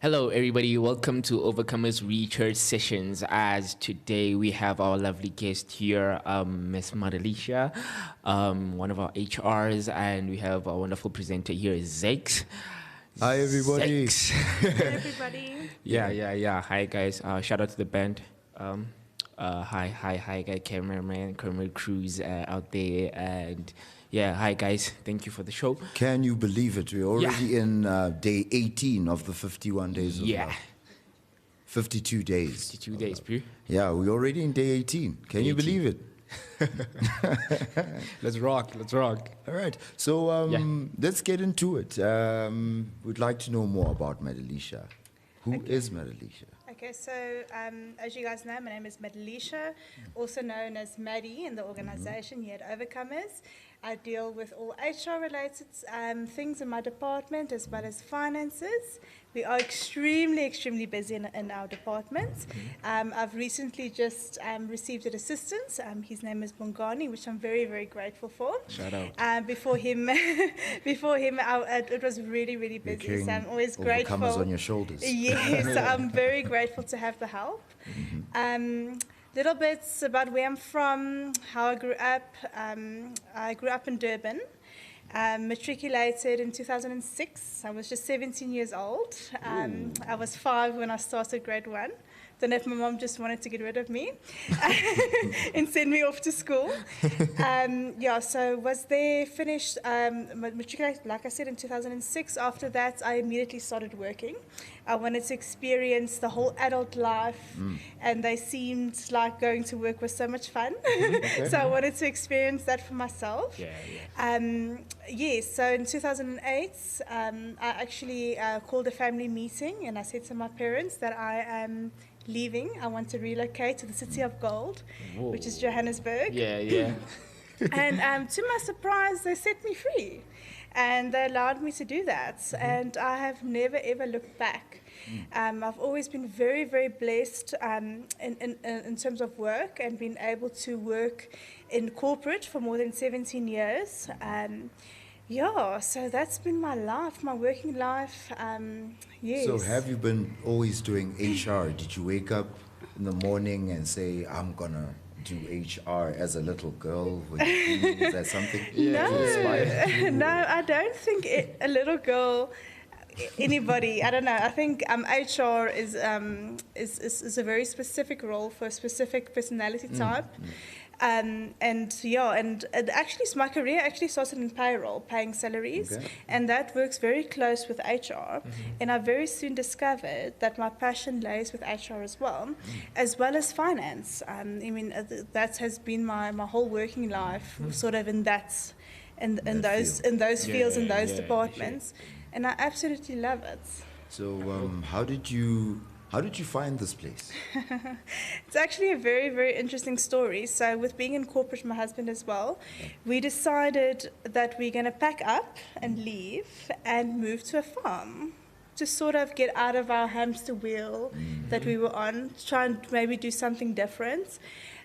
Hello, everybody. Welcome to Overcomers Research Sessions. As today we have our lovely guest here, Miss Madelesha, one of our HRs, and we have our wonderful presenter here, Zex. Hi, everybody. Zex. Hi, everybody. Yeah. Hi, guys. Shout out to the band. Hi, guys, cameraman crews out there, and yeah, hi, guys. Thank you for the show. Can you believe it? We're already in day 18 of the 51 days of love. 52 days. 52 days, bro. Yeah, we're already in day 18. Can you 18. believe it? Let's rock. All right. So let's get into it. We'd like to know more about Madelesha. Who is Madelesha? Okay, so as you guys know, my name is Madelesha, also known as Maddie in the organization here at Overcomers. I deal with all HR-related things in my department as well as finances. We are extremely busy in our department. I've recently just received an assistant. His name is Bongani, which I'm very grateful for. Shout out. Before him, it was really busy. So I'm always grateful. Overcomers on your shoulders. Yes, so I'm very grateful to have the help. Little bits about where I'm from, how I grew up. I grew up in Durban. Matriculated in 2006. I was just 17 years old. I was 5 when I started grade 1. Don't know if my mom just wanted to get rid of me and send me off to school. So was there, finished, matriculated, like I said, in 2006. After that, I immediately started working. I wanted to experience the whole adult life, and they seemed like going to work was so much fun. So I wanted to experience that for myself. So in 2008, I actually called a family meeting, and I said to my parents that I am leaving. I want to relocate to the city of gold, which is Johannesburg. And to my surprise, they set me free, and they allowed me to do that. And I have never ever looked back. I've always been very blessed in terms of work, and been able to work in corporate for more than 17 years. So that's been my life, my working life. Yes. So have you been always doing HR? Did you wake up in the morning and say, I'm going to do HR as a little girl? Is that something? No, I don't think a little girl, anybody, I don't know. I think HR is a very specific role for a specific personality type. And it actually, my career actually started in payroll, paying salaries, and that works very close with HR. And I very soon discovered that my passion lays with HR as well as finance. That has been my whole working life, sort of in those fields, in those departments, and I absolutely love it. So how did you find this place? It's actually a very interesting story. So with being in corporate, my husband as well, we decided that we're going to pack up and leave and move to a farm to sort of get out of our hamster wheel that we were on, try and maybe do something different.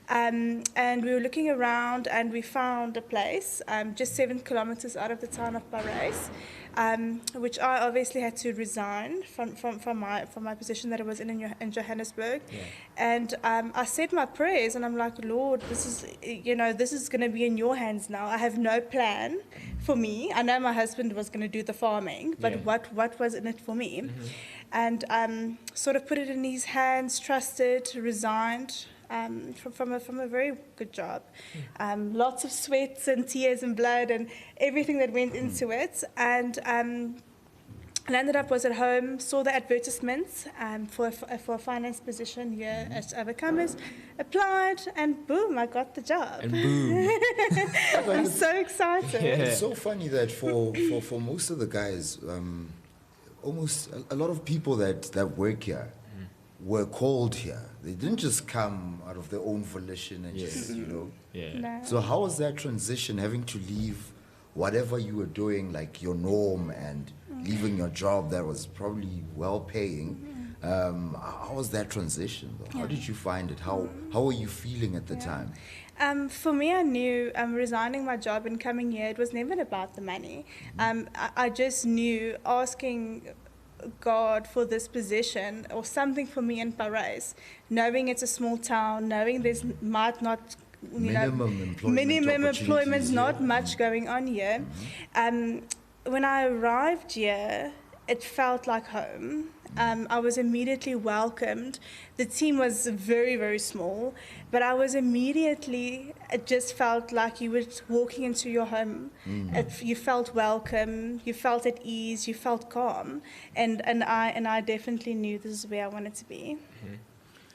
And we were looking around, and we found a place just 7 kilometers out of the town of Parys, which I obviously had to resign from my position that I was in Johannesburg. And I said my prayers, and I'm like, Lord, this is going to be in your hands now. I have no plan for me. I know my husband was going to do the farming, but what was in it for me? And sort of put it in his hands, trusted, resigned. From a very good job. Lots of sweats and tears and blood and everything that went into it. And landed up, was at home, saw the advertisements for a finance position here at Overcomers, applied, and boom, I got the job. And boom. I'm so excited. It's so funny that for most of the guys, almost a lot of people that work here were called here. They didn't just come out of their own volition and just, No. So how was that transition, having to leave whatever you were doing, like your norm, and leaving your job that was probably well paying? How was that transition, though? How did you find it? How were you feeling at the time? For me, I knew resigning my job and coming here, it was never about the money. I just knew asking God for this position or something for me in Paris, knowing it's a small town, knowing there's might not, minimum employment's not much going on here. When I arrived here, it felt like home. I was immediately welcomed. The team was very, very small, but I was immediately, it just felt like you were walking into your home. You felt welcome, you felt at ease, you felt calm, and I definitely knew this is where I wanted to be.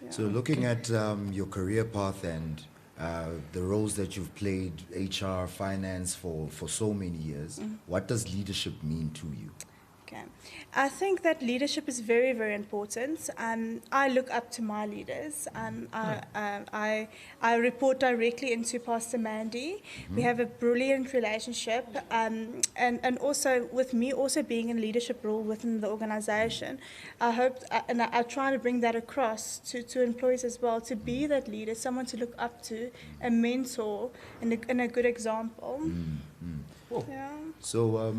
Yeah. So looking at your career path and the roles that you've played, HR, finance, for so many years, what does leadership mean to you? Okay. I think that leadership is very, very important. I look up to my leaders. I report directly into Pastor Mandy. We have a brilliant relationship. And also with me also being in leadership role within the organization, I hope, and I try to bring that across to employees as well, to be that leader, someone to look up to, a mentor, and a good example. Yeah. So,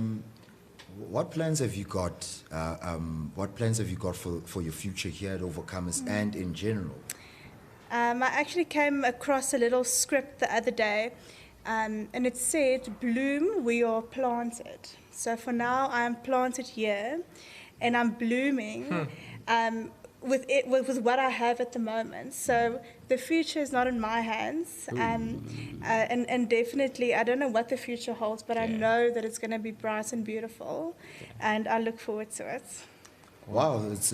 what plans have you got? What plans have you got for your future here at Overcomers and in general? I actually came across a little script the other day, and it said, "Bloom, we are planted." So for now, I am planted here, and I'm blooming. With what I have at the moment. So the future is not in my hands. And definitely, I don't know what the future holds, but I know that it's going to be bright and beautiful, and I look forward to it. Wow, it's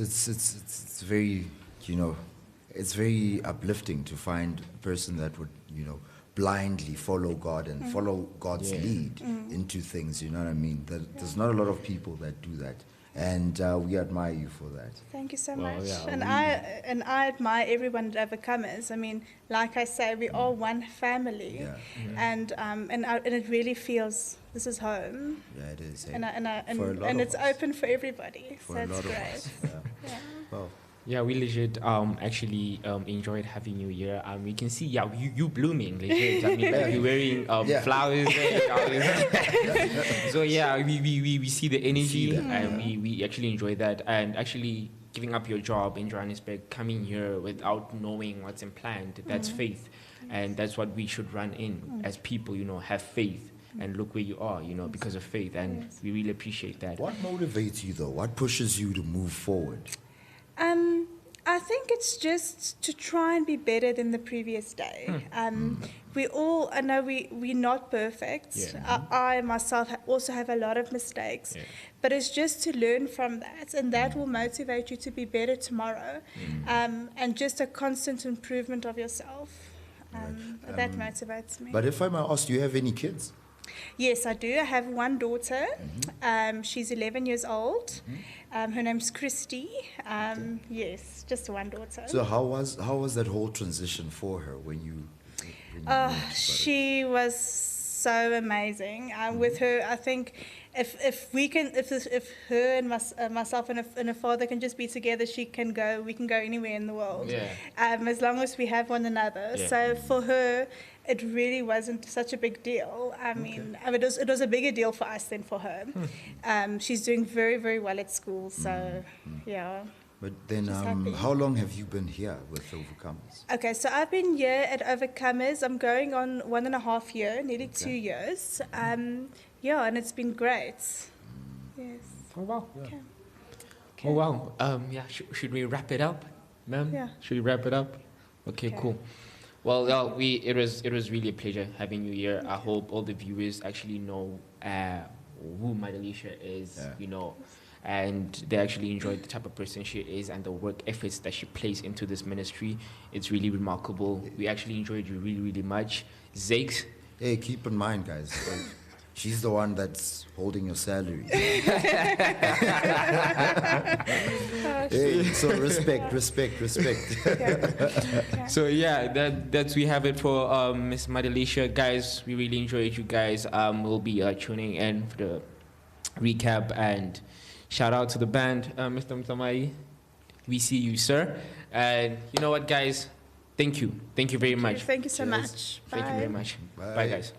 very, it's very uplifting to find a person that would, blindly follow God and follow God's lead into things, you know what I mean? There's not a lot of people that do that. And we admire you for that. Thank you so much. Yeah, and I admire everyone at Overcomers. I mean, like I say, we are one family, and it really feels this is home. Yeah, it is. And it's open for everybody. So it's great. Well. Yeah, we legit actually enjoyed having you here. We can see, you blooming legit. I mean, like, you're wearing flowers there. So yeah, we see the energy, and we actually enjoy that. And actually giving up your job in Johannesburg, coming here without knowing what's implanned, that's faith. And that's what we should run in as people, have faith. And look where you are, because of faith. And we really appreciate that. What motivates you though? What pushes you to move forward? I think it's just to try and be better than the previous day. I know we're not perfect. I myself also have a lot of mistakes, but it's just to learn from that, and that will motivate you to be better tomorrow, and just a constant improvement of yourself. That motivates me. But if I may ask, do you have any kids? Yes, I do. I have one daughter. She's 11 years old. Her name's Christy. Yes, just one daughter. So how was that whole transition for her when you she was so amazing. With her, I think if her and myself and her father can just be together, we can go anywhere in the world. As long as we have one another. So for her, it really wasn't such a big deal. I mean, it was a bigger deal for us than for her. She's doing very, very well at school, so yeah. But then how long have you been here with Overcomers? Okay, so I've been here at Overcomers. I'm going on 1.5 years, nearly 2 years. And it's been great. Yes. Oh, wow. Okay. Oh, wow. Should we wrap it up, ma'am? Yeah. Should we wrap it up? Okay. Cool. Well, it was really a pleasure having you here. I hope all the viewers actually know who Madelesha is, and they actually enjoyed the type of person she is and the work efforts that she plays into this ministry. It's really remarkable. We actually enjoyed you really, really much. Zakes. Hey, keep in mind, guys, she's the one that's holding your salary. Hey, so respect. So yeah, that's we have it for Miss Madelesha. Guys, we really enjoyed you guys. We'll be tuning in for the recap, and shout out to the band, Mr. Mtamai. We see you, sir. And you know what, guys? Thank you very much. Thank you so much. Thank you very much. Bye guys.